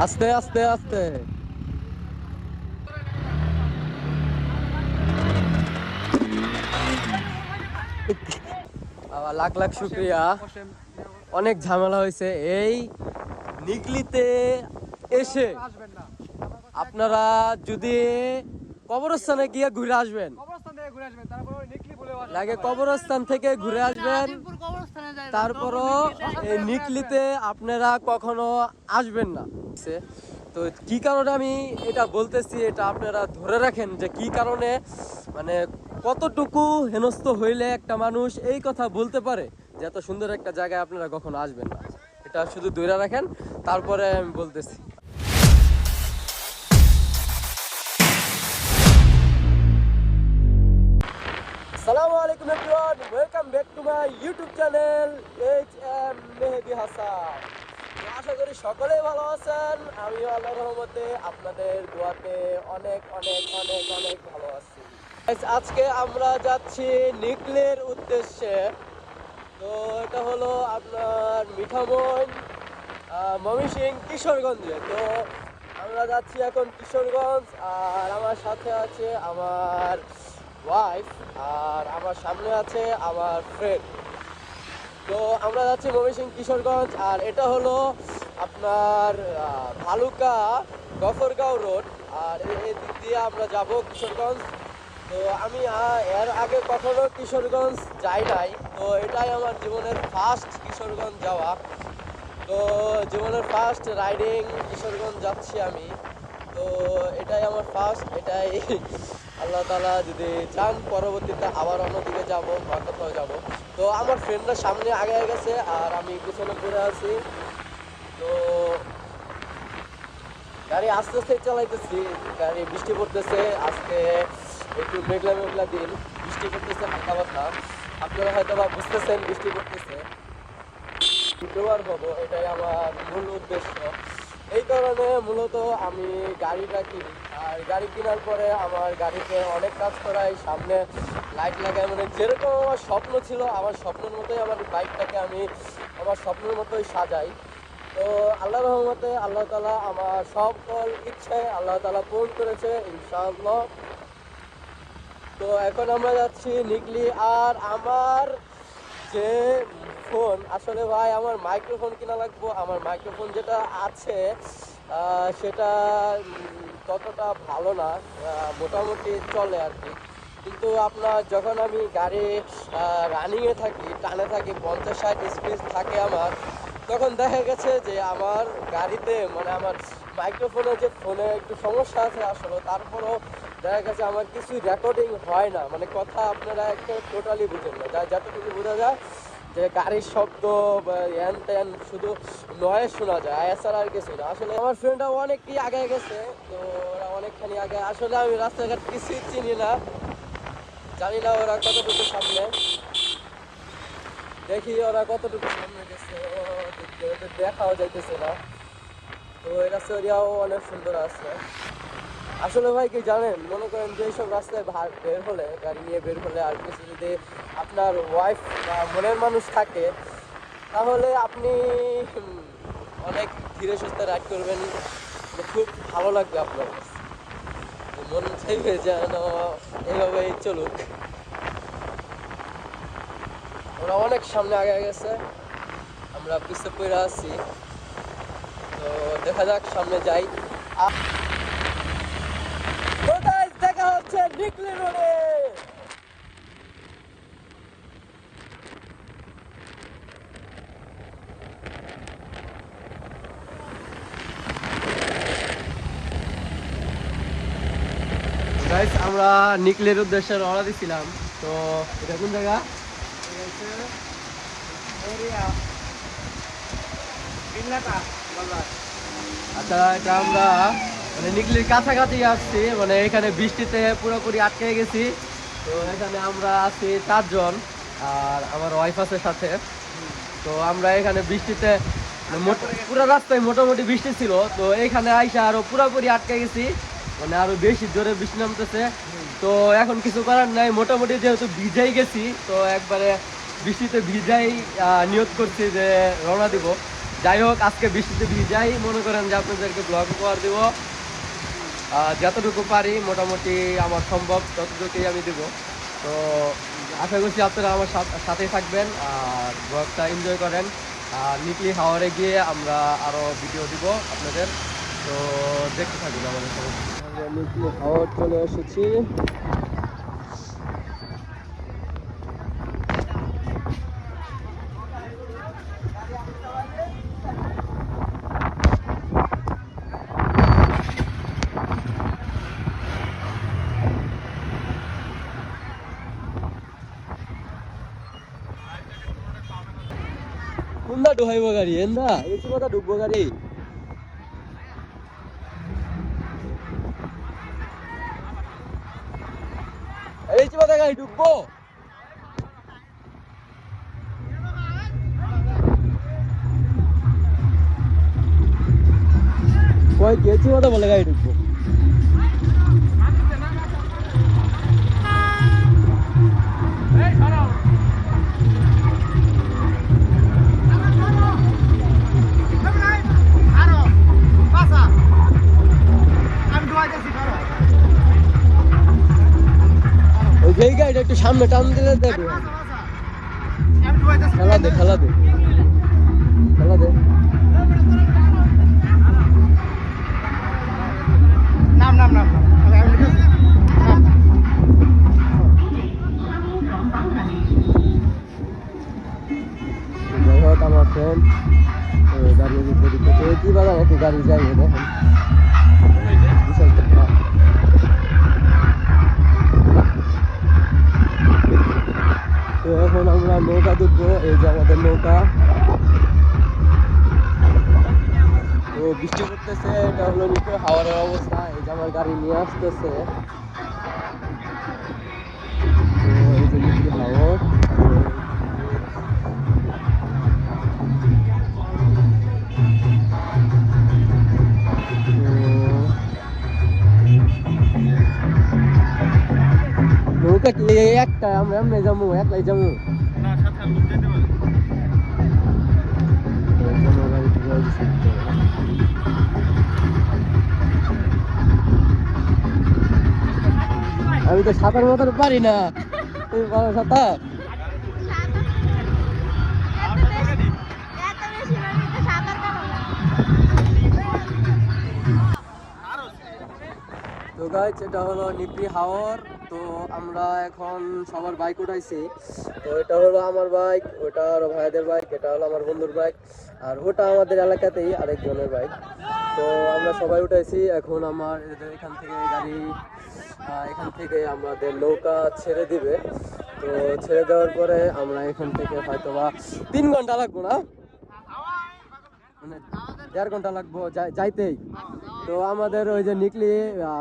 আস্তে আস্তে আস্তে। লাখ লাখ শুক্রিয়া। অনেক ঝামেলা হয়েছে এই নিকলিতে এসে। আপনারা যদি কবরস্থানে গিয়ে ঘুরে আসবেন, লাগে কবরস্থান থেকে ঘুরে আসবেন, তারপরও এই নিকলিতে আপনারা কখনো আসবেন না। তো কি কারণে আমি এটা বলতেছি, এটা আপনারা ধরে রাখেন যে কি কারণে, মানে কতটুকু হেনস্থ হইলে একটা মানুষ এই কথা বলতে পারে যে এত সুন্দর একটা জায়গায় আপনারা কখনো আসবেন না। এটা শুধু ধরে রাখেন, তারপরে আমি বলতেছি। আসসালামু আলাইকুম everyone, welcome back to my YouTube channel HM মেহেদী হাসান। আশা করি সকলেই ভালো আছেন। আমি আল্লাহর রহমতে আপনাদের দোয়াতে অনেক অনেক অনেক অনেক ভালো আছি। আজকে আমরা যাচ্ছি নিকলির উদ্দেশ্যে। তো এটা হলো আপনার মিঠামইন, ময়মনসিংহ, কিশোরগঞ্জে। তো আমরা যাচ্ছি এখন কিশোরগঞ্জ, আর আমার সাথে আছে আমার ওয়াইফ, আর আমার সামনে আছে আমার ফ্রেন্ড। তো আমরা যাচ্ছি ময়মনসিংহ কিশোরগঞ্জ, আর এটা হলো আপনার ভালুকা গফরগাঁও রোড, আর এই দিক দিয়ে আমরা যাব কিশোরগঞ্জ। তো আমি এর আগে কখনো কিশোরগঞ্জ যাই নাই, তো এটাই আমার জীবনের ফার্স্ট কিশোরগঞ্জ যাওয়া। তো জীবনের ফার্স্ট রাইডিং কিশোরগঞ্জ যাচ্ছি আমি। তো এটাই আমার ফার্স্ট, এটাই আল্লাহ তাআলা যদি চান পরবর্তীতে আবার অন্যদিকে যাব বা কোথাও যাব। তো আমার ফ্রেন্ডরা সামনে আগে গেছে আর আমি পিছনে পড়ে আছি। তো গাড়ি আস্তে আস্তে চালাইতেছি, গাড়ি বৃষ্টি পড়তেছে আজকে, একটু মেঘলা মেঘলা দিন, বৃষ্টি পড়তেছে হালকা পাতলা। আপনারা হয়তো বা বুঝতেছেন বৃষ্টি পড়তেছে, ইউটিউবার হবো এটাই আমার মূল উদ্দেশ্য। এই কারণে মূলত আমি গাড়িটা কিনি, আর গাড়ি কেনার পরে আমার গাড়িতে অনেক কাজ করাই, সামনে লাইট লাগাই, মানে যেরকম আমার স্বপ্ন ছিল আমার স্বপ্নের মতোই আমার বাইকটাকে আমি আমার স্বপ্নের মতোই সাজাই। তো আল্লাহ রহমতে আল্লাহ তাআলা আমার সকল ইচ্ছায় আল্লাহ তাআলা পূরণ করেছে ইনশাআল্লাহ। তো এখন আমরা যাচ্ছি নিকলি, আর আমার যে ফোন, আসলে ভাই আমার মাইক্রোফোন কিনা লাগবো। আমার মাইক্রোফোন যেটা আছে সেটা ততটা ভালো না, মোটামুটি চলে আর কি। কিন্তু আপনার যখন আমি গাড়ি রানিংয়ে থাকি, টানে থাকি, 50-60 স্পিড থাকে আমার, তখন দেখা গেছে যে আমার গাড়িতে, মানে আমার মাইক্রোফোনে যে ফোনে একটু সমস্যা আছে আসলে, তারপরও দেখা গেছে আমার কিছু রেকর্ডিং হয় না, মানে কথা আপনারা একটা টোটালি বুঝেন না। যতটুকু বোঝা যায় যে গাড়ির শব্দ বা হ্যান ত্যান, শুধু নয়েজ শোনা যায়, এছাড়া আর কিছু না। আসলে আমার ফ্রেন্ডরা অনেকই আগে গেছে, তো ওরা অনেকখানি আগে। আসলে আমি রাস্তাঘাট কিছুই চিনি না, জানি না ওরা কতটুকু সামনে, দেখি ওরা কতটুকু সামনে গেছে, ওদের দেখাও যাইতেছে না। তো এই রাস্তাটাও অনেক সুন্দর আছে। আসলে ভাই কি জানেন, মনে করেন যে এইসব রাস্তায় বের হলে, গাড়ি নিয়ে বের হলে, আর কিছু যদি আপনার ওয়াইফ বা মনের মানুষ থাকে, তাহলে আপনি অনেক ধীরে সুস্থে রাইড করবেন, খুব ভালো লাগবে আপনার কাছে, মন চাইবে যেন এইভাবেই চলুক। ওরা অনেক সামনে আগে গেছে, আমরা পিছিয়ে পড়ে আছি। তো দেখা যাক, সামনে যাই। দেখা হচ্ছে নিকলি রোডে। গাইস, আমরা নিকলির উদ্দেশ্যে রওনা দিছিলাম। তো এটা কোন জায়গা? আচ্ছা, এটা আমরা মানে নিকলির কাছাকাছি আসছি, মানে এখানে বৃষ্টিতে পুরোপুরি আটকে গেছি। তো এখানে আমরা আছি 4 জন, আর আমার ওয়াইফ আছে সাথে। তো আমরা এখানে বৃষ্টিতে, পুরো রাস্তায় মোটামুটি বৃষ্টি ছিল, তো এখানে আইসা আরো পুরোপুরি আটকে গেছি, মানে আরো বেশি জোরে বৃষ্টি নামতেছে। তো এখন কিছু করার নাই, মোটামুটি যেহেতু ভিজাই গেছি, তো একবারে বৃষ্টিতে ভিজাই নিয়ত করছি যে রওনা দিব। যাই হোক, আজকে বৃষ্টিতে ভিজাই, মনে করেন যে আপনাদেরকে ব্লগ উপহার দিব। যতটুকু পারি মোটামুটি আমার সম্ভব ততটুকুই আমি দেব। তো আশা করছি আপনারা আমার সাথেই থাকবেন আর ব্লগটা এনজয় করেন। আর নিকলি হাওয়ারে গিয়ে আমরা আরও ভিডিও দিব আপনাদের, তো দেখতে থাকুন আমাদের সাথে। নিকলি হাওয়ার চলে এসেছি। কোনটা ঢুকাইব গাড়ি? এন্দা এসি কথা ঢুকবো গাড়ি। এই কথা গাড়ি ঢুকবো। কই গেছি কথা বলে গাড়ি ঢুকবো। এই গাড়িটা একটু সামনে টান দিলে দেখো। খেলা দে খেলা দে খেলা দে। নাম নাম নাম যাই হোক, আমার ফ্রেন্ড দাঁড়িয়ে দিতে কি বাজার একটু গাড়ি যাই দেখেন। তো এখন আমরা নৌকা ঢুকবো। এই যে আমাদের নৌকা। তো বৃষ্টি পড়তেছে, এটা হলো নিচে হাওয়ারের অবস্থা। এই যে আমার গাড়ি নিয়ে আসতেছে। এই যে নিচে হাওয়ার। নৌকা কি একটা আমরা এমনি যাবো, একলাই যাবো? আমি তো সাঁতার মাতার পারি না। তুমি পারো সাঁতার? তো গাইস, এটা হলো নিকলি হাওর। তো আমরা এখন সবার বাইক উঠাইছি। তো এটা হলো আমার বাইক, ওটা হলো ভাইদের বাইক, এটা হলো আমার বন্ধুর বাইক, আর ওটা আমাদের এলাকাতেই আরেকজনের বাইক। তো আমরা সবাই উঠাইছি। এখন আমার এখান থেকে গাড়ি, এখান থেকে আমাদের নৌকা ছেড়ে দিবে। তো ছেড়ে দেওয়ার পরে আমরা এখান থেকে হয়তো বা 3 ঘন্টা লাগবো না, মানে 1.5 ঘন্টা লাগবো যাইতেই। তো আমাদের ওই যে নিকলি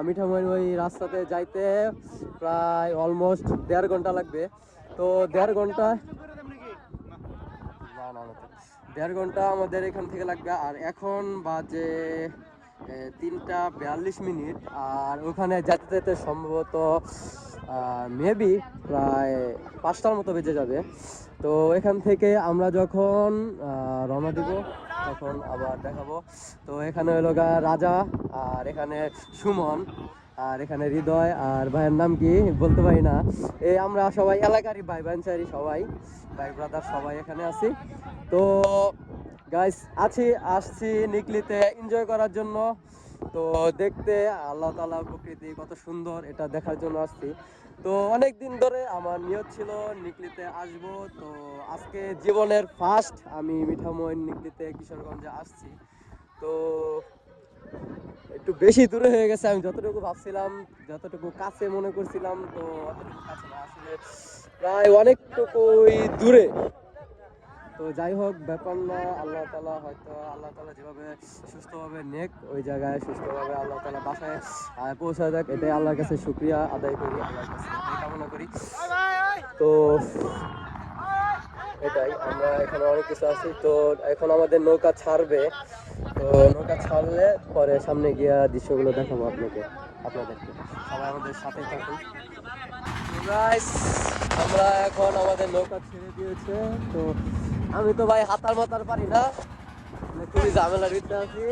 মিঠামইন ওই রাস্তাতে যাইতে প্রায় অলমোস্ট 1.5 ঘন্টা লাগবে। তো 1.5 ঘন্টা, না না 1.5 ঘন্টা আমাদের এখান থেকে লাগবে। আর এখন বাজে 3:42, আর ওখানে যেতে যেতে সম্ভবত মেবি প্রায় 5টার মতো বেজে যাবে। তো এখান থেকে আমরা যখন রওনা দিব তখন আবার দেখাবো। তো এখানে হলো রাজা, আর এখানে সুমন, আর এখানে হৃদয়, আর ভাইয়ের নাম কি বলতে পারি না। এই আমরা সবাই এলাকারই ভাই ভাইচারি, সবাই ভাই ব্রাদার সবাই এখানে আছি। তো গাইস আসছি নিকলিতে এনজয় করার জন্য। তো দেখতে আল্লাহ তাআলা প্রকৃতি কত সুন্দর, এটা দেখার জন্য আসছি। তো অনেক দিন ধরে আমার নিয়ত ছিল নিকলিতে আসব। তো আজকে জীবনের ফার্স্ট আমি মিঠামইন নিকলিতে কিশোরগঞ্জে আসছি। তো একটু বেশি দূরে হয়ে গেছে। আমি যতটুকু ভাবছিলাম, যতটুকু কাছে মনে করছিলাম, তো অতটুকু কাছে না, আসলে প্রায় অনেকটুকুই দূরে। তো যাই হোক, ব্যাপার না, আল্লাহ তাআলা যেভাবে সুস্থভাবে নেক, ওই জায়গায় সুস্থভাবে আল্লাহ তাআলা বাসায় পৌঁছায় যাক, এটাই আল্লাহর কাছে শুকরিয়া আদায় করি, আল্লাহর কাছে কামনা করি। তো এটাই, আমরা এখানে অনেক কিছু আছি। তো এখন আমাদের নৌকা ছাড়বে। তো নৌকা ছাড়লে পরে সামনে গিয়া দৃশ্যগুলো দেখাবো আপনাদেরকে। সবাই আমাদের সাথে থাকুন। আমরা এখন আমাদের নৌকা ছেড়ে দিয়েছে। তো আমি তো ভাই হাতার মাতার পারি না, মানে খুবই ঝামেলার ভিতরে আছি।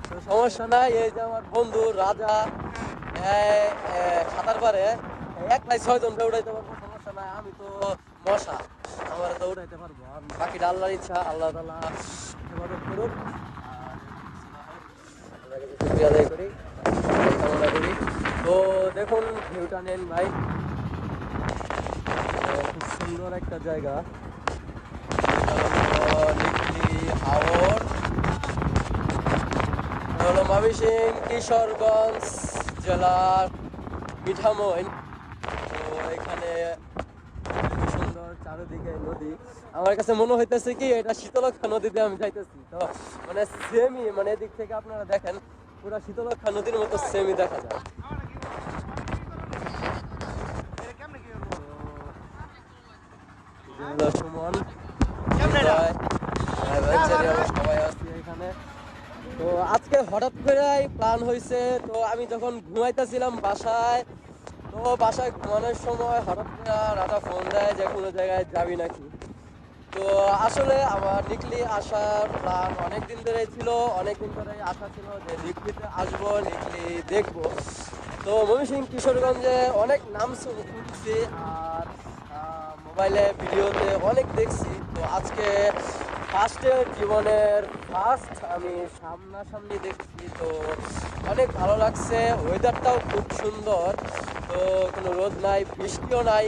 তো সমস্যা নাই, এই যে আমার বন্ধু রাজা সাঁতার পারে, একলাই 6 জনকে উঠাইতে পারবো, সমস্যা নাই। আমি তো মশা, আমার তো উঠাইতে পারবো। আমি বাকিটা আল্লাহর ইচ্ছা, আল্লাহ তাআলা হেফাজত করুক। আর আল্লাহর কাছে শুকরিয়া আদায় করি, এই কামনা করি। তো দেখুন ভিউটা নেন ভাই, খুব সুন্দর একটা জায়গা। লিখলি হাওর হলো ময়মনসিংহ কিশোরগঞ্জ জেলার মিঠামইন। তো এখানে খুবই সুন্দর চারিদিকে নদী। আমার কাছে মনে হইতেছে কি এটা শীতলক্ষা নদীতে আমি যাইতেছি। তো মানে সেমই, মানে এদিক থেকে আপনারা দেখেন পুরো শীতলক্ষা নদীর মতো সেমই দেখা যায়। সুমন সবাই আছি এখানে। তো আজকে হঠাৎ করেই প্ল্যান হয়েছে। তো আমি যখন ঘুমাইতেছিলাম বাসায়, তো বাসায় ঘুমানোর সময় হঠাৎ করে রাজা ফোন দেয় যে কোনো জায়গায় যাবি নাকি। তো আসলে আমার লিখলি আসার প্ল্যান অনেক দিন ধরেই ছিল, অনেক দিন ধরেই আশা ছিল যে লিখলিতে আসবো, লিখলি দেখবো। তো ময়মনসিংহ কিশোরগঞ্জে অনেক নাম শুনছি আর মোবাইলে ভিডিওতে অনেক দেখছি। তো আজকে জীবনের ফার্স্ট আমি সামনাসামনি দেখছি। তো অনেক ভালো লাগছে, ওয়েদারটাও খুব সুন্দর। তো কোনো রোদ নাই, বৃষ্টিও নাই,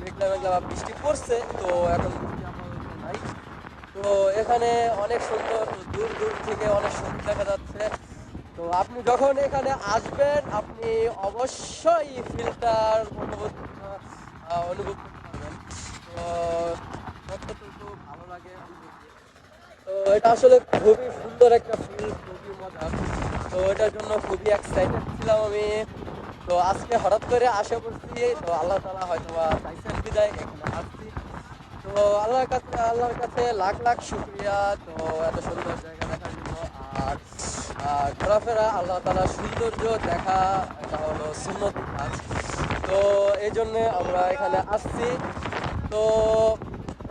মেঘলা মেঘলা বা বৃষ্টি পড়ছে, তো এখন বৃষ্টি আপাতত নাই। তো এখানে অনেক সুন্দর, দূর দূর থেকে অনেক সুন্দর দেখা যাচ্ছে। তো আপনি যখন এখানে আসবেন আপনি অবশ্যই ফিল্টার অনুভব করতে পারবেন। তো যতটুকু ভালো লাগে অনুভূতি। তো এটা আসলে খুবই সুন্দর একটা ফিল, খুবই মজার। তো এটার জন্য খুবই এক্সাইটেড ছিলাম আমি। তো আজকে হঠাৎ করে আসে পড়ছি। তো আল্লাহ তাআলা হয়তো বা চাইছেন বিদায় এখানে আসছি। তো আল্লাহর কাছে লাখ লাখ শুকরিয়া। তো এত সুন্দর জায়গা দেখার জন্য। আর ঘোরাফেরা, আল্লাহ তাআলার সৌন্দর্য দেখা, এটা হলো সুন্নতি কাজ। তো এই জন্যে আমরা এখানে আসছি। তো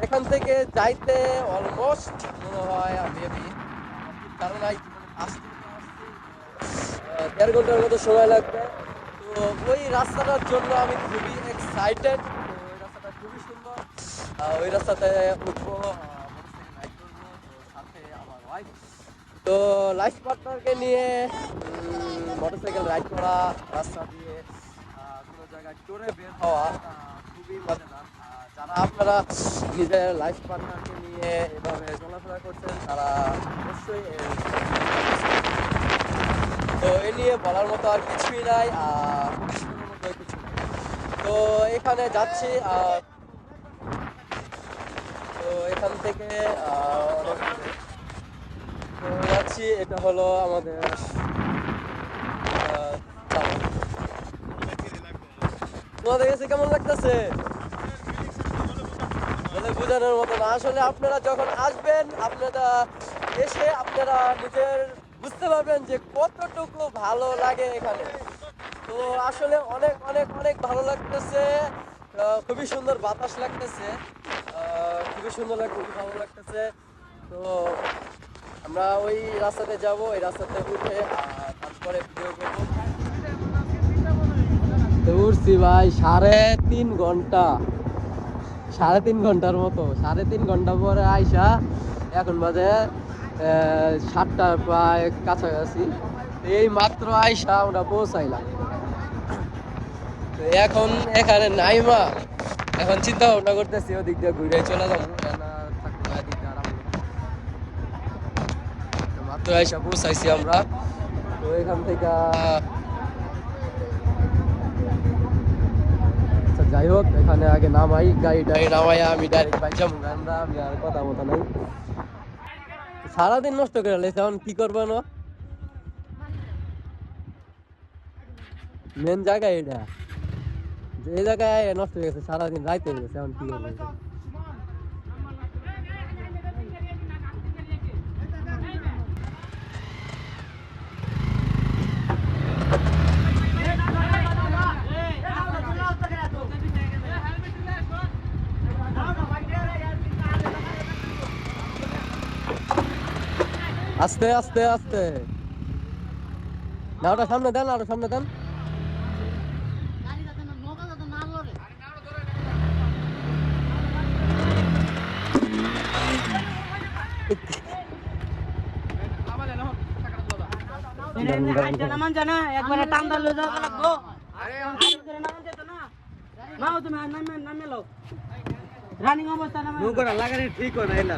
এখান থেকে যাইতে অলমোস্ট মনে হয় মেবি ধারণায় আসতে 1.5 ঘন্টার মতো সময় লাগবে। তো ওই রাস্তাটার জন্য আমি খুবই এক্সাইটেড। তো ওই রাস্তাটা খুবই সুন্দর। ওই রাস্তাতে উঠবো, মোটরসাইকেল রাইড করবো, তো সাথে আমার ওয়াইফ। তো লাইফ পার্টনারকে নিয়ে মোটরসাইকেল রাইড করা, রাস্তা দিয়ে কোনো জায়গায় ট্যুরে বের হওয়া খুবই মজাদার। যারা আপনারা নিজের লাইফ পার্টনারকে নিয়ে এভাবে চলাফেরা করছেন তারা অবশ্যই তো এ নিয়ে বলার মতো আর কিছুই নাই, শোনার মতো কিছু নাই। তো এখানে যাচ্ছি। তো এখান থেকে তো যাচ্ছি, এটা হলো আমাদের তোমাদের কাছে কেমন লাগতেছে? বোঝানোর মতো না। আসলে আপনারা যখন আসবেন, আপনারা এসে আপনারা নিজের বুঝতে পারবেন যে কতটুকু ভালো লাগে এখানে। তো আসলে অনেক অনেক অনেক ভালো লাগতেছে। খুবই সুন্দর বাতাস লাগতেছে, খুবই সুন্দর খুবই ভালো লাগতেছে। তো আমরা ওই রাস্তাতে যাব, ওই রাস্তাতে উঠে তারপরে ভিডিও করবো। তো উঠছি ভাই 3.5 ঘন্টা, 3.5 ঘন্টার মতো। 3.5 ঘন্টা পরে আইসা এখন বাজে 7টার প্রায় কাছাকাছি। এই মাত্র আইসা আমরা পৌঁছাইলাম। তো এখন এখানে নাইমা এখন চিন্তা ভাবনা করতেছি ওদিক দিয়ে ঘুরে চলে যাবো, মাত্র আইসা পৌঁছাইছি আমরা। তো এখান থেকে যাই হোক, এখানে আগে নামাই, গাড়ি নামাইয়া আমি ডাইরেক্ট বাইক যাবো। আমি আর কথা মতো নাই, সারাদিন নষ্ট করে লেছে। এখন কি করবো না, মেন জায়গায় এটা, এই জায়গায় নষ্ট হয়ে গেছে, সারাদিন রাইতে হয়ে গেছে। এখন কি করবো? আস্তে আস্তে আস্তে না, ওটা সামনে দেন, আরো সামনে দেন। একবারে টান দাও লাগবো। নাও তুমি নামে লো রানিং অবস্থা নামে নৌকা লাগানি ঠিক হয় না এলা।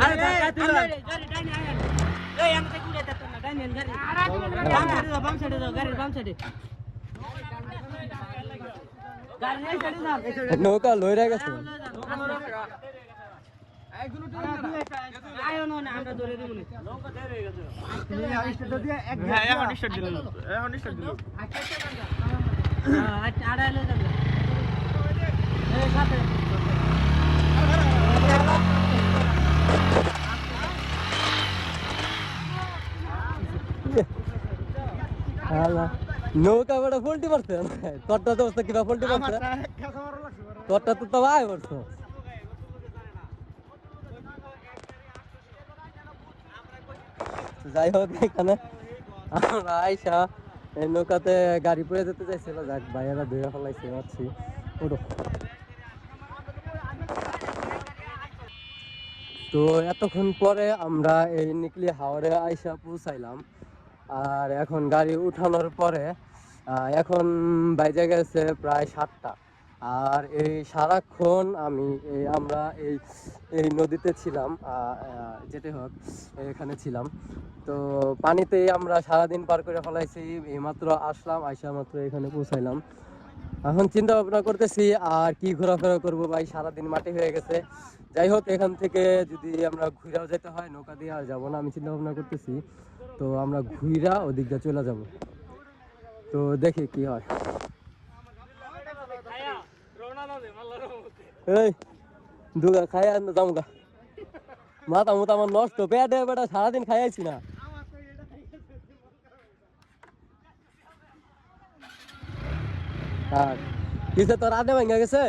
আরে গাড়ি ডাইনে আয় এই আমি তো কুড়ে দিতে না ডাইনে গাড়ি বাম সাইডে দাও গাড়ির বাম সাইডে গাড়ি এই সাইডে দাও নৌকা লইরা গেছে। আয়ো না আমরা ধরে দেব না নৌকা ধরে গেছে হ্যাঁ এখন স্টার্ট দিল আচ্ছা আড়াই লয়ে যাবে এই সাথে নৌকা বেটা পোল্টি মারছে তোরটা তো অবস্থা কিবা পোল্টি মারছে তোরটা তো তো ভাই করছো। যাই হোক এখানে আমরা আইসা এই নৌকাতে গাড়ি পড়ে যেতে চাইছিল, যাক ভাইয়েরা ধুয়ে ফেলাইছে পাচ্ছি। তো এতক্ষণ পরে আমরা এই নিকলি হাওড়ে আইসা পৌঁছাইলাম। আর এখন গাড়ি উঠানোর পরে এখন বাইরে গেছে প্রায় 7টা। আর এই সারাক্ষণ আমরা এই নদীতে ছিলাম, যেতে হোক এখানে ছিলাম। তো পানিতেই আমরা সারাদিন পার করে ফেলাইছি। এইমাত্র আসলাম, আইসা মাত্র এখানে পৌঁছাইলাম। এখন চিন্তা ভাবনা করতেছি আর কি ঘোরাফেরা করবো ভাই, সারাদিন মাটি হয়ে গেছে। যাই হোক এখান থেকে যদি আমরা ঘুরাও যেতে হয়, নৌকা দিয়ে আর যাবো না, আমি চিন্তা ভাবনা করতেছি। তো আমরা ঘুরা ওদিক দিয়ে চলে যাব, তো দেখি কি হয়। এই দুগা খাই না যামগা, মাথা মুথা আমার নষ্ট, পেটে বেটা সারাদিন খাইছি না। আর কিসে তোর আদে ভাঙা গেছে?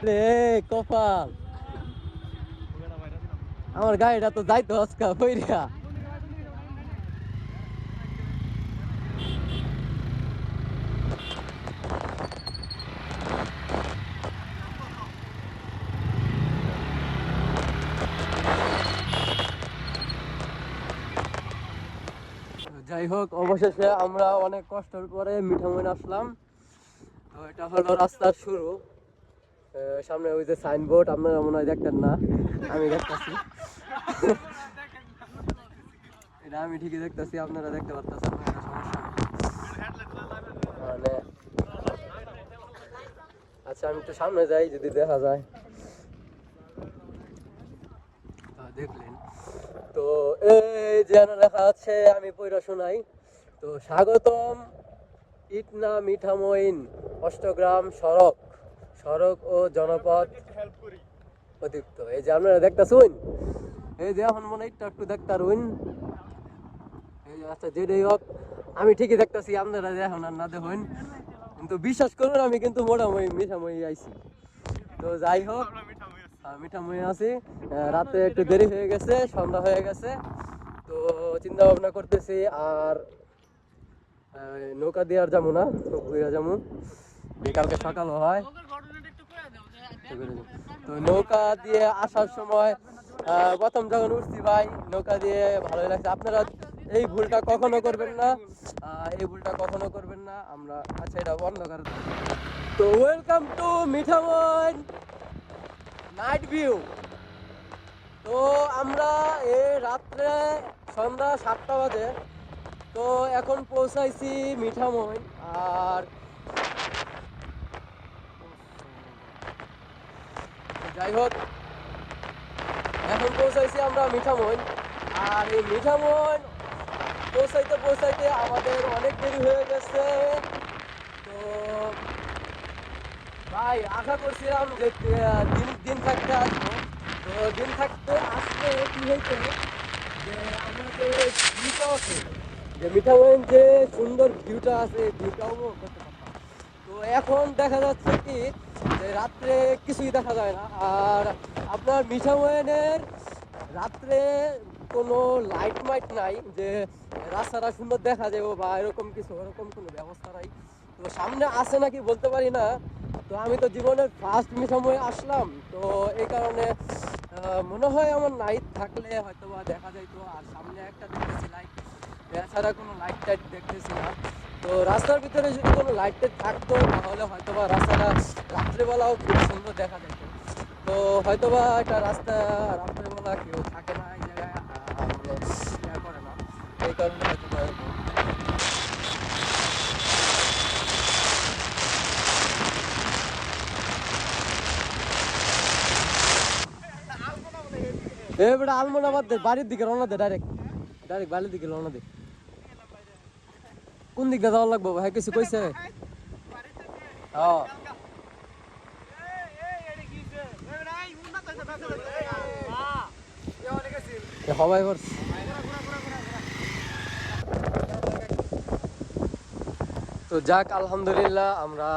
রে কপাল, আমার গাড়িটা তো যাইতো আজকা পইরা। যাই হোক অবশেষে আমরা অনেক কষ্টের পরে মিঠামইন আসলাম। তো এটা হলো রাস্তার শুরু। সামনে ওই যে সাইনবোর্ড আপনারা মনে হয় দেখতেন না, আমি দেখতেছি। এটা আমি ঠিকই দেখতেছি, আপনারা দেখতে পারতেছেন, মানে আচ্ছা আমি একটু সামনে যাই যদি দেখা যায়। দেখলেন তো এই যে লেখা আছে, আমি পড়া শোনাই। তো স্বাগতম ইটনা মিঠামইন অষ্টগ্রাম সড়ক ও জনপদ অধিকৃত। এই যে আপনারা দেখতেছুন, এই যে এখন মনে একটু দেখতারুন। এই যে আচ্ছা যেটাই হোক আমি ঠিকই দেখতেছি, আপনারা এখন আর না দেখুন, কিন্তু বিশ্বাস করুন আমি কিন্তু মোটামুটি মিঠামই আইছি। তো যাই হোক মিঠামই আছি, রাতে একটু দেরি হয়ে গেছে, সন্ধ্যা হয়ে গেছে। তো চিন্তা ভাবনা করতেছি আর নৌকা দিয়ে আর যাবো না, ঘুরে যাবো, বিকালকে সকালও হয়। তো নৌকা দিয়ে আসার সময় প্রথম যখন উঠছি ভাই, নৌকা দিয়ে ভালোই লাগছে। আপনারা এই ভুলটা কখনো করবেন না, আমরা আচ্ছা এটা বন্ধ করে দেব। তো welcome to Mithamain night view. তো আমরা এই রাত্রে সন্ধ্যা 7টা বাজে, তো এখন পৌঁছাইছি মিঠামইন। আর যাই হোক এখন পৌঁছাইছি আমরা মিঠামইন। আর এই মিঠামইন পৌঁছাইতে আমাদের অনেক দেরি হয়ে গেছে। তো ভাই আশা করছিলাম যে দিন থাকতে আসবো, তো দিন থাকতে আসলে কি হয়েছে যে আমাদের ভিউটা আছে, যে মিঠামইন যে সুন্দর ভিউটা আছে, ভিউটাও করতে পারতাম। তো এখন দেখা যাচ্ছে কি যে রাত্রে কিছুই দেখা যায় না। আর আপনার মিঠামইনের রাত্রে কোনো লাইট মাইট নাই যে রাস্তাটা সুন্দর দেখা যাবে বা এরকম কিছু, এরকম কোনো ব্যবস্থা নাই। তো সামনে আসে নাকি বলতে পারি না। তো আমি তো জীবনের ফার্স্ট মিঠামই আসলাম, তো এই কারণে মনে হয় আমার লাইট থাকলে হয়তো বা দেখা যাইতো। আর সামনে একটা দেখতেছি লাইট, এছাড়া কোনো লাইট টাইট দেখতেছি না। তো রাস্তার ভিতরে যদি কোনো লাইট টাইট থাকতো তাহলে হয়তো বা রাস্তাটা রাত্রেবেলাও খুব সুন্দর দেখা যেত। তো হয়তো বা একটা রাস্তা রাত্রেবেলা কেউ থাকে না এই জায়গায়, ইয়া করে না, এই কারণে হয়তো বা এরকম। এবারে আলমোনাবাদ বাড়ির দিকে রওনা দে, ডাইরেক্ট ডাইরেক্ট বাড়ির দিকে রওনা দে। কোন দিকটা যাওয়া লাগবো ভাই, কিছু কইছে? হ্যাঁ সবাই করছে। তো যাক আলহামদুলিল্লাহ, আমরা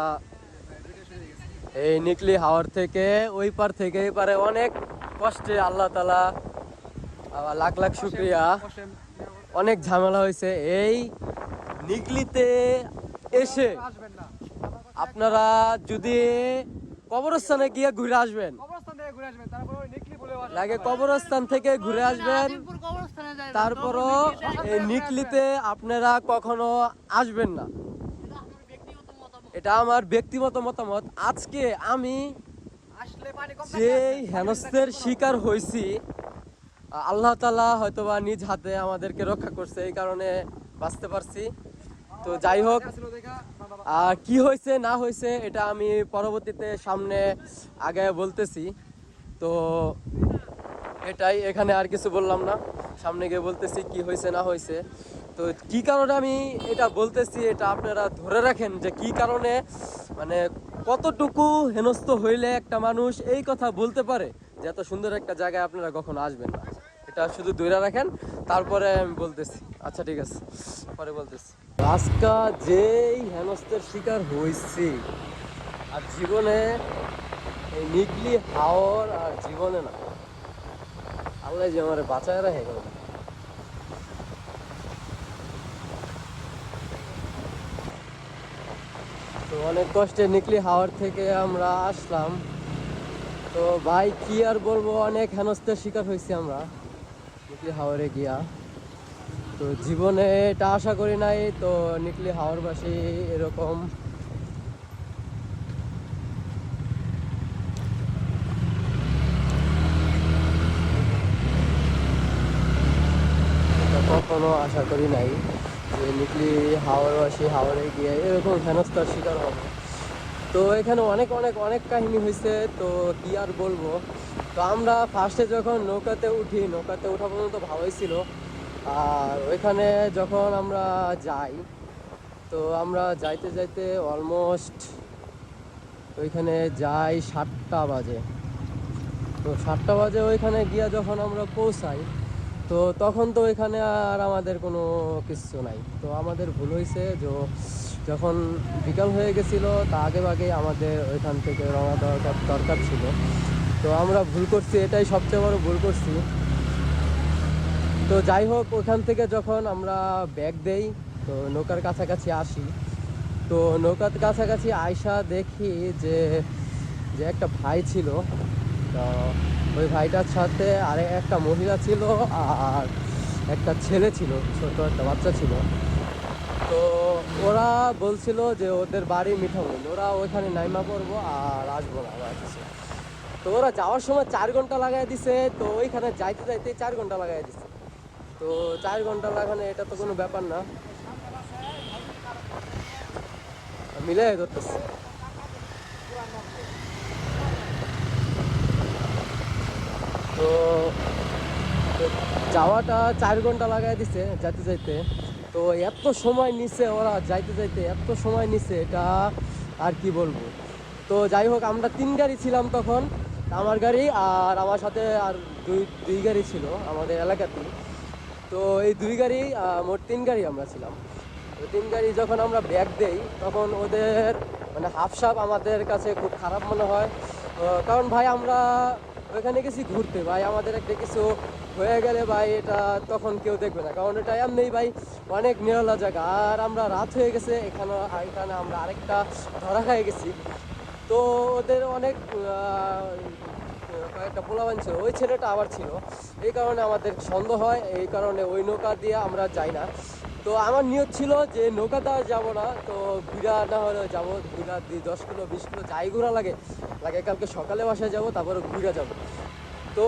এই নিকলি হাওর থেকে ওই পার থেকে এই পারে অনেক কষ্টে, আল্লাহ তাআলা লাখ লাখ শুকরিয়া, অনেক ঝামেলা হয়েছে এই নিকলিতে এসে। আপনারা যদি কবরস্থানে গিয়ে ঘুরে আসবেন, লাগে কবরস্থান থেকে ঘুরে আসবেন, তারপরও এই নিকলিতে আপনারা কখনো আসবেন না। এটা আমার ব্যক্তিগত মতামত। আজকে আমি যেই হেনস্থার শিকার হয়েছি, আল্লাহ তাআলা হয়তোবা নিজ হাতে আমাদেরকে রক্ষা করছে, এই কারণে বাঁচতে পারছি। তো যাই হোক, কি হয়েছে না হয়েছে এটা আমি পরবর্তীতে সামনে আগে বলতেছি। তো এটাই, এখানে আর কিছু বললাম না, সামনে গিয়ে বলতেছি কি হয়েছে না হয়েছে। তো কি কারণে আমি এটা বলতেছি এটা আপনারা ধরে রাখেন, যে কি কারণে, মানে কতটুকু হেনস্থ হইলে একটা মানুষ এই কথা বলতে পারে যে এত সুন্দর একটা জায়গায় আপনারা কখনো আসবেন না। এটা শুধু ধরে রাখেন, তারপরে আমি বলতেছি। আচ্ছা ঠিক আছে, পরে বলতেছি। আজকা যেই হেনস্থের শিকার হয়েছি, আর জীবনে এই নিকলি হাওর আর জীবনে না, আল্লাহ যে আমার বাঁচায় রাখে। তো অনেক কষ্টে নিকলি হাওর থেকে আমরা আসলাম। তো ভাই কি আর বলবো, অনেক হেনস্থার শিকার হয়েছি আমরা নিকলি হাওরে গিয়া। তো জীবনে এটা আশা করি নাই তো নিকলি হাওরবাসী এরকম কখনো আশা করি নাই যে নিকলি হাওরবাসী হাওরে গিয়ে এরকম হেনস্থার শিকার হবে। তো এখানে অনেক অনেক অনেক কাহিনী হয়েছে, তো কি আর বলবো। তো আমরা ফার্স্টে যখন নৌকাতে উঠি, নৌকাতে ওঠা পর্যন্ত ভালোই ছিল। আর ওইখানে যখন আমরা যাই, তো আমরা যাইতে যাইতে অলমোস্ট ওইখানে যাই 7টা বাজে। তো 7টা বাজে ওইখানে গিয়া যখন আমরা পৌঁছাই, তো তখন তো ওইখানে আর আমাদের কোনো কিছু নাই। তো আমাদের ভুল হয়েছে যে যখন বিকাল হয়ে গেছিলো তা আগে আগেই আমাদের ওইখান থেকে রওনা দেওয়ার দরকার ছিল। তো আমরা ভুল করছি, এটাই সবচেয়ে বড় ভুল করছি। তো যাই হোক, ওখান থেকে যখন আমরা ব্যাগ দেই, তো নৌকার কাছাকাছি আসি। তো নৌকার কাছাকাছি আইসা দেখি যে যে একটা ভাই ছিল। তো ওই ভাইটার সাথে আরে একটা মহিলা ছিল আর একটা ছেলে ছিল, ছোট একটা বাচ্চা ছিল। তো ওরা বলছিল যে ওদের বাড়ি মিঠামইন, ওরা ওইখানে নাইমা পড়বো আর আসবো না আমার কাছে। তো ওরা যাওয়ার সময় 4 ঘন্টা লাগাই দিছে, তো ওইখানে যাইতে যাইতে 4 ঘন্টা লাগাই দিছে। তো 4 ঘন্টা লাগানো এটা তো কোনো ব্যাপার না, মিলে ধরতেছে। তো যাওয়াটা 4 ঘন্টা লাগাই দিছে যাইতে যাইতে। তো এত সময় নিছে ওরা যাইতে যাইতে, এত সময় নিছে এটা আর কি বলবো। তো যাই হোক, আমরা 3 গাড়ি ছিলাম তখন, আমার গাড়ি আর আমার সাথে আর দুই গাড়ি ছিল আমাদের এলাকাতেই। তো এই 2 গাড়ি মোট 3 গাড়ি আমরা ছিলাম। তো 3 গাড়ি যখন আমরা ব্যাগ দেই তখন ওদের মানে হাফসাপ আমাদের কাছে খুব খারাপ মনে হয়। কারণ ভাই আমরা ওইখানে গেছি ঘুরতে, ভাই আমাদের একটা কিছু হয়ে গেলে ভাই এটা তখন কেউ দেখবে না, কারণ এটা এমনি ভাই অনেক নিরালা জায়গা। আর আমরা রাত হয়ে গেছে, এখানে আমরা আরেকটা ধরা খেয়ে গেছি। তো ওদের অনেক কয়েকটা পোলাপান ছিল, ওই ছেলেটা আবার ছিল, এই কারণে আমাদের সন্দেহ হয়, এই কারণে ওই নৌকা দিয়ে আমরা যাই না। তো আমার নিয়ত ছিল যে নৌকা দেওয়া যাবো না, তো ঘুরা না হলে যাবো, ঘুরা 10 কিলো 20 কিলো যাই ঘোরা লাগে কালকে সকালে বাসায় যাবো, তারপরে ঘুরে যাবো। তো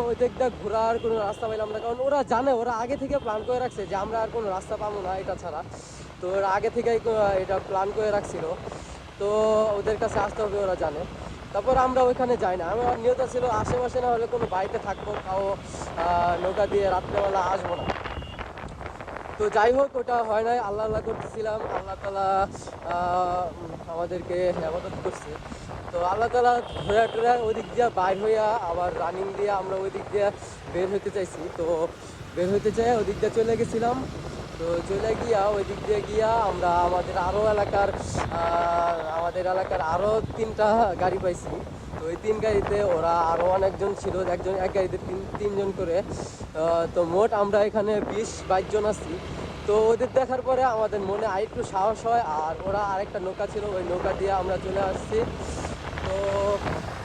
ওই দিকটা ঘোরার কোনো রাস্তা পাইলাম না, কারণ ওরা জানে, ওরা আগে থেকে প্ল্যান করে রাখছে যে আমরা আর কোনো রাস্তা পাবো না এটা ছাড়া। তো ওরা আগে থেকেই এটা প্ল্যান করে রাখছিল, তো ওদের কাছে আসতে হবে ওরা জানে। তারপর আমরা ওইখানে যাই না, আমার নিয়ত ছিল আশেপাশে না হলে কোনো বাড়িতে থাকবো, তাও নৌকা দিয়ে রাত্রেবেলা আসবো না। তো যাই হোক ওটা হয় নাই, আল্লাহ আল্লাহ করতেছিলাম, আল্লাহ তালা আমাদেরকে হেফাজত করছে। তো আল্লাহ তালা ঘোরা টোরা ওই দিক দিয়ে বাইর হইয়া আবার রানিং দিয়ে আমরা ওই দিক দিয়ে বের হইতে চাইছি। তো বের হইতে চাই ওই দিক দিয়ে চলে গেছিলাম। তো চলে গিয়া ওই দিক দিয়ে গিয়া আমরা আমাদের এলাকার আরও 3টা গাড়ি পাইছি। তো ওই 3 গাড়িতে ওরা আরও অনেকজন ছিল, এক গাড়িতে তিনজন করে। তো মোট আমরা এখানে 20-22 জন আছি। তো ওদের দেখার পরে আমাদের মনে আরেকটু সাহস হয়, আর ওরা আরেকটা নৌকা ছিল, ওই নৌকা দিয়ে আমরা চলে আসছি। তো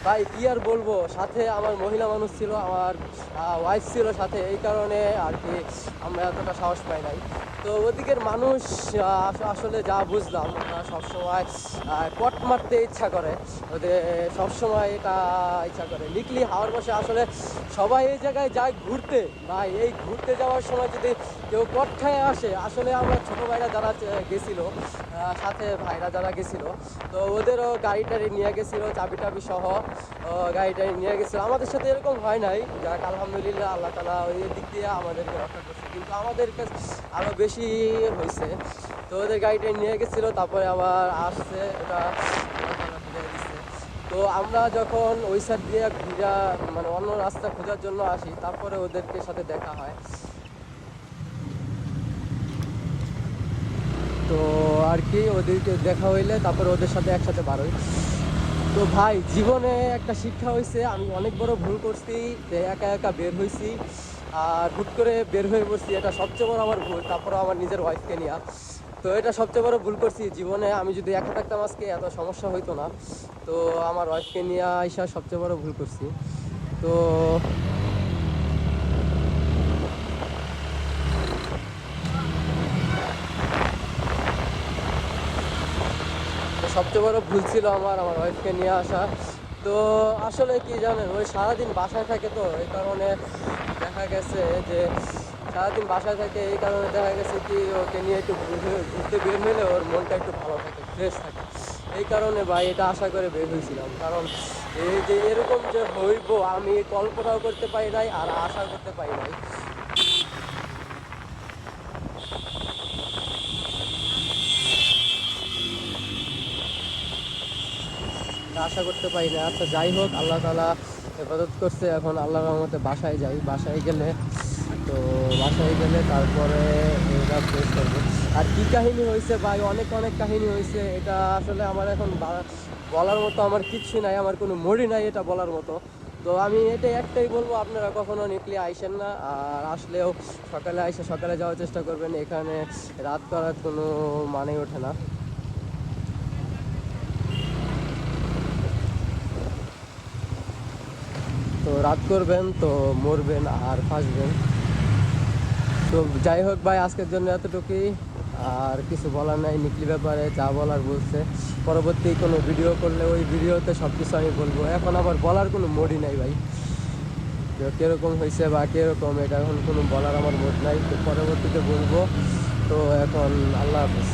ভাই কি আর বলবো, সাথে আমার মহিলা মানুষ ছিল, আমার ওয়াইফ ছিল সাথে, এই কারণে আর কি আমরা এতটা সাহস পাই নাই। তো ওদিকের মানুষ আসলে যা বুঝলাম, ওরা সবসময় কট মারতে ইচ্ছা করে, ওদের সবসময় এটা ইচ্ছা করে। লিকলি হাওয়ার বসে আসলে সবাই এই জায়গায় যায় ঘুরতে, ভাই এই ঘুরতে যাওয়ার সময় যদি কেউ কট খায় আসে, আসলে আমার ছোটো ভাইরা যারা গেছিল, সাথে ভাইরা যারা গেছিলো, তো ওদেরও গাড়ি টাড়ি নিয়ে গেছিলো, চাবি টাবি সহ গাড়ি টাড়ি নিয়ে গেছিলো। আমাদের সাথে এরকম হয় নাই, যাক আলহামদুলিল্লাহ, আল্লাহ তালা ওই দিক দিয়ে আমাদেরকে রক্ষা করছে, কিন্তু আমাদের কাছে আরও বেশি হয়েছে। তো ওদের গাড়িটা নিয়ে গেছিলো, তারপরে আবার আসছে, ওটা ফিরে দিচ্ছে। তো আমরা যখন ওই সাইড দিয়ে মানে অন্য রাস্তা খোঁজার জন্য আসি, তারপরে ওদেরকে সাথে দেখা হয়। তো আর কি ওদেরকে দেখা হইলে তারপরে ওদের সাথে একসাথে বারোই। তো ভাই জীবনে একটা শিক্ষা হয়েছে, আমি অনেক বড় ভুল করছি যে একা একা বের হয়েছি, আর হুট করে বের হয়ে পড়ছি, এটা সবচেয়ে বড় আমার ভুল। তারপরে আমার নিজের ওয়াইফকে নিয়ে, তো এটা সবচেয়ে বড় ভুল করছি জীবনে। আমি যদি একা থাকতাম আজকে এত সমস্যা হইতো না। তো আমার ওয়াইফকে নিয়ে আইসা সবচেয়ে বড় ভুল করছি। তো সবচেয়ে বড় ভুল ছিল আমার ওয়াইফকে নিয়ে আসা। তো আসলে কি জানেন, ওই সারাদিন বাসায় থাকে, তো এই কারণে দেখা গেছে যে সারাদিন বাসায় থাকে, এই কারণে দেখা গেছে কি ওকে নিয়ে একটু ঘুরতে বের হইলে ওর মনটা একটু ভালো থাকে, ফ্রেশ থাকে। এই কারণে ভাই এটা আশা করে বের হয়েছিলাম, কারণ এই যে এরকম যে হইব আমি কল্পনাও করতে পারি নাই, আর আশা করতে পারি নাই। আশা করতে পারি না। আচ্ছা যাই হোক, আল্লাহ তাআলা হেফাজত করছে। এখন আল্লাহর রহমতে বাসায় যাই, বাসায় গেলে তারপরে এটা ফেস করবো। আর কি কাহিনী হয়েছে ভাই, অনেক কাহিনী হয়েছে, এটা আসলে আমার এখন বলার মতো আমার কিচ্ছু নাই, আমার কোনো মরি নাই এটা বলার মতো। তো আমি একটাই বলবো, আপনারা কখনো নিকলি আইসেন না, আর আসলেও সকালে যাওয়ার চেষ্টা করবেন, এখানে রাত করার কোনো মানেই ওঠে না। তো রাত করবেন তো মরবেন আর ফাঁসবেন। তো যাই হোক ভাই, আজকের জন্য এতটুকুই, আর কিছু বলার নাই। নিকলি ব্যাপারে যা বলার বলছে, পরবর্তী কোনো ভিডিও করলে ওই ভিডিওতে সব কিছু আমি বলবো। এখন আমার বলার কোনো মোডই নাই ভাই, কীরকম হয়েছে বা কীরকম, এটা এখন কোনো বলার আমার মোড নাই, তো পরবর্তীতে বলবো। তো এখন আল্লাহ হাফিজ।